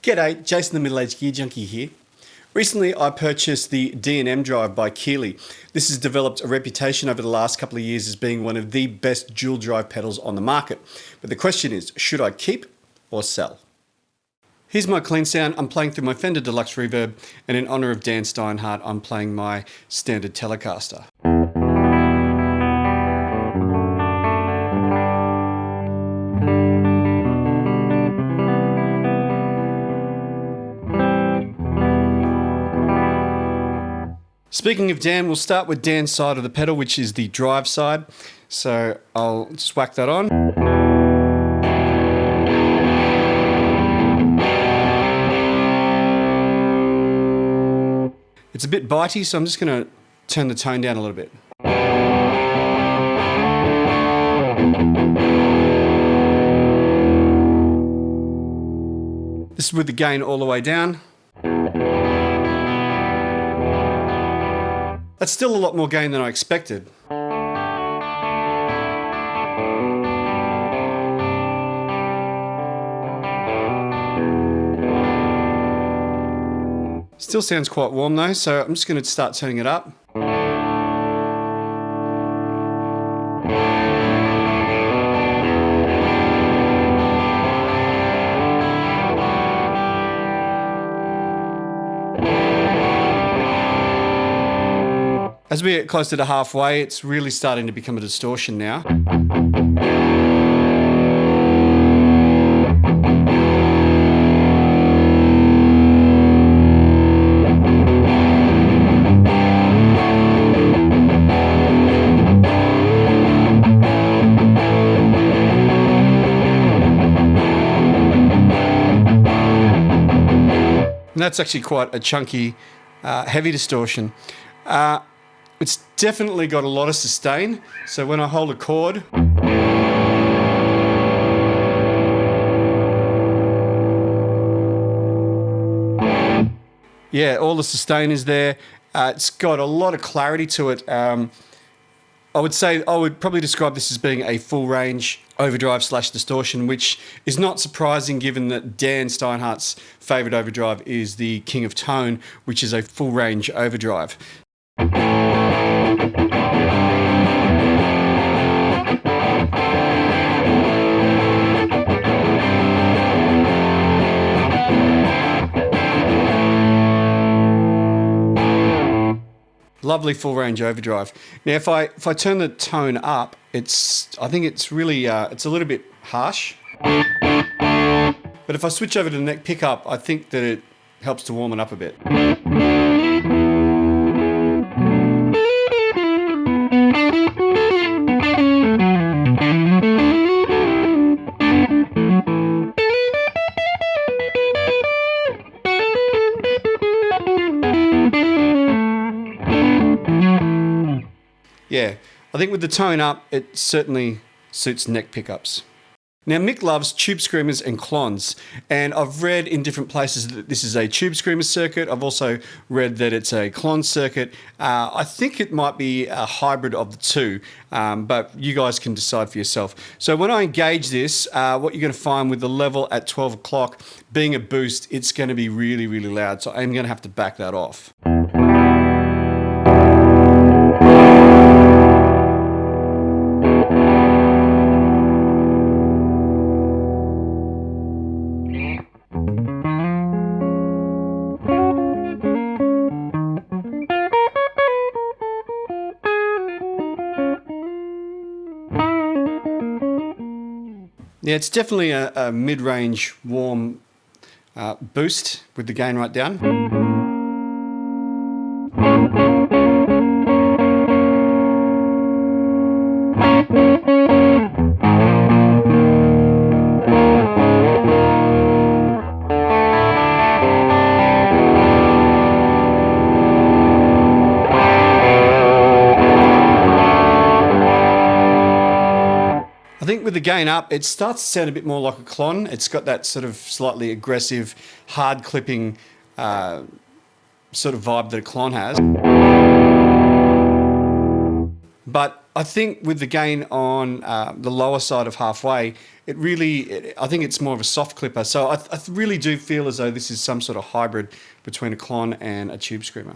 G'day, Jason the Middle-Aged Gear Junkie here. Recently I purchased the D&M Drive by Keeley. This has developed a reputation over the last couple of years as being one of the best dual drive pedals on the market. But the question is, should I keep or sell? Here's my clean sound. I'm playing through my Fender Deluxe Reverb, and in honour of Dan Steinhardt, I'm playing my standard Telecaster. Speaking of Dan, we'll start with Dan's side of the pedal, which is the drive side. So I'll just whack that on. It's a bit bitey, so I'm just going to turn the tone down a little bit. This is with the gain all the way down. That's still a lot more gain than I expected. Still sounds quite warm though, so I'm just going to start turning it up. As we get closer to halfway, it's really starting to become a distortion now. And that's actually quite a chunky, heavy distortion. It's definitely got a lot of sustain, so when I hold a chord, yeah, all the sustain is there. It's got a lot of clarity to it. I would probably describe this as being a full range overdrive / distortion, which is not surprising given that Dan Steinhardt's favourite overdrive is the King of Tone, which is a full range overdrive. Lovely full range overdrive. Now, if I turn the tone up, I think it's really it's a little bit harsh. But if I switch over to the neck pickup, I think that it helps to warm it up a bit. Yeah, I think with the tone up, it certainly suits neck pickups. Now, Mick loves tube screamers and clones, and I've read in different places that this is a tube screamer circuit. I've also read that it's a clon circuit. I think it might be a hybrid of the two, but you guys can decide for yourself. So when I engage this, what you're going to find with the level at 12 o'clock being a boost, it's going to be really, really loud, so I'm going to have to back that off. Yeah, it's definitely a mid-range warm boost with the gain right down. I think with the gain up, it starts to sound a bit more like a clon. It's got that sort of slightly aggressive, hard clipping sort of vibe that a clon has. But I think with the gain on the lower side of halfway, I think it's more of a soft clipper. So I really do feel as though this is some sort of hybrid between a clon and a tube screamer.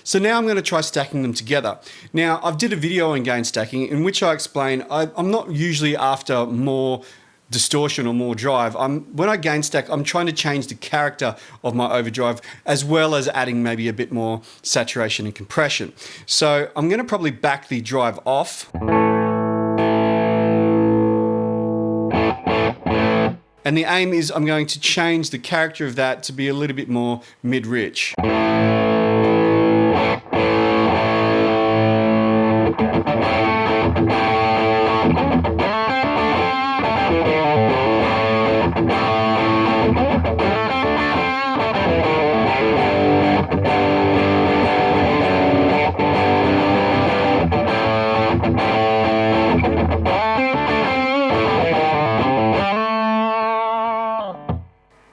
So now I'm going to try stacking them together. Now, I've did a video on gain stacking in which I explain I'm not usually after more distortion or more drive. When I gain stack, I'm trying to change the character of my overdrive as well as adding maybe a bit more saturation and compression. So I'm going to probably back the drive off. And the aim is I'm going to change the character of that to be a little bit more mid-rich.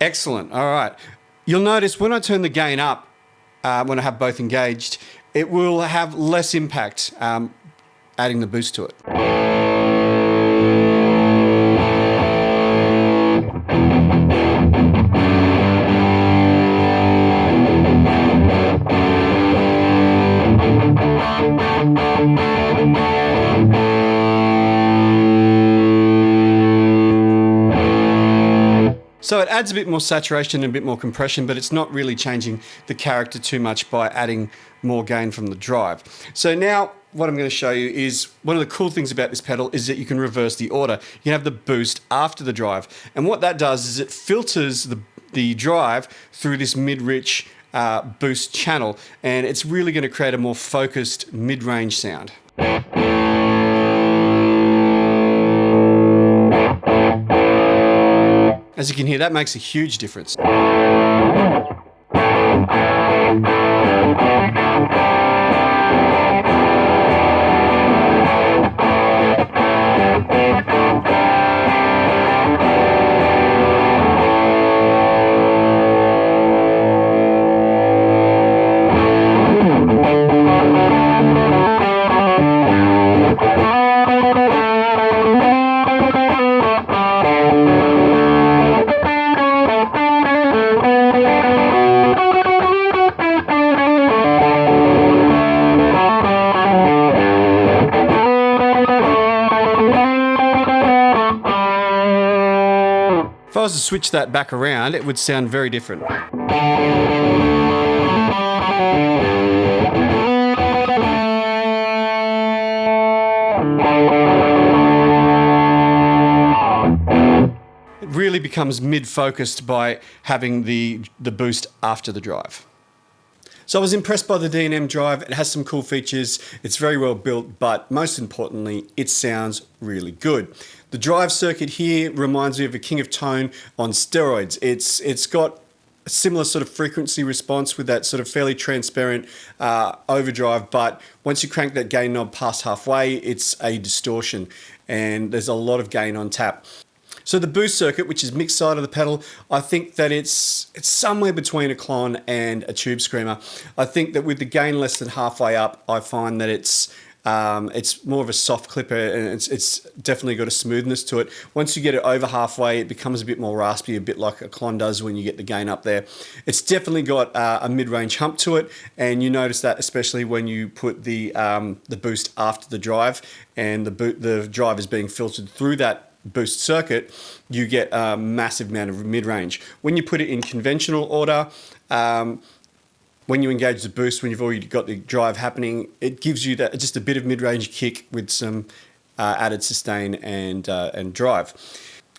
Excellent. All right. You'll notice when I turn the gain up, when I have both engaged, it will have less impact adding the boost to it. So it adds a bit more saturation and a bit more compression, but it's not really changing the character too much by adding more gain from the drive. So now what I'm going to show you is one of the cool things about this pedal is that you can reverse the order. You can have the boost after the drive. And what that does is it filters the drive through this mid-rich boost channel, and it's really going to create a more focused mid-range sound. As you can hear, that makes a huge difference. If I was to switch that back around, it would sound very different. It really becomes mid-focused by having the boost after the drive. So I was impressed by the D&M Drive. It has some cool features. It's very well built, but most importantly, it sounds really good. The drive circuit here reminds me of a King of Tone on steroids. It's got a similar sort of frequency response with that sort of fairly transparent overdrive, but once you crank that gain knob past halfway, it's a distortion, and there's a lot of gain on tap. So the boost circuit, which is mixed side of the pedal, I think that it's somewhere between a clon and a tube screamer. I think that with the gain less than halfway up, I find that it's more of a soft clipper, and it's definitely got a smoothness to it. Once you get it over halfway, it becomes a bit more raspy, a bit like a clon does when you get the gain up there. It's definitely got a mid-range hump to it, and you notice that especially when you put the boost after the drive, and the drive is being filtered through that boost circuit, you get a massive amount of mid-range. When you put it in conventional order, when you engage the boost, when you've already got the drive happening, it gives you that just a bit of mid-range kick with some added sustain and drive.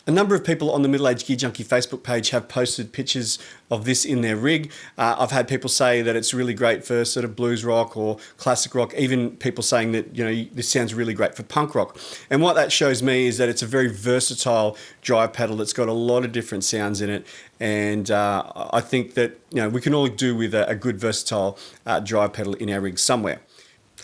A number of people on the Middle Age Gear Junkie Facebook page have posted pictures of this in their rig. I've had people say that it's really great for sort of blues rock or classic rock, even people saying that, you know, this sounds really great for punk rock. And what that shows me is that it's a very versatile drive pedal that's got a lot of different sounds in it. And I think that, you know, we can all do with a good versatile drive pedal in our rig somewhere.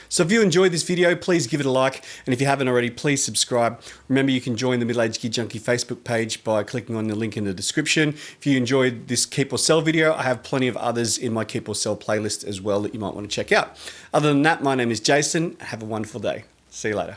So if you enjoyed this video, please give it a like. And if you haven't already, please subscribe. Remember, you can join the Middle Age Gear Junkie Facebook page by clicking on the link in the description. If you enjoyed this Keep or Sell video, I have plenty of others in my Keep or Sell playlist as well that you might want to check out. Other than that, my name is Jason. Have a wonderful day. See you later.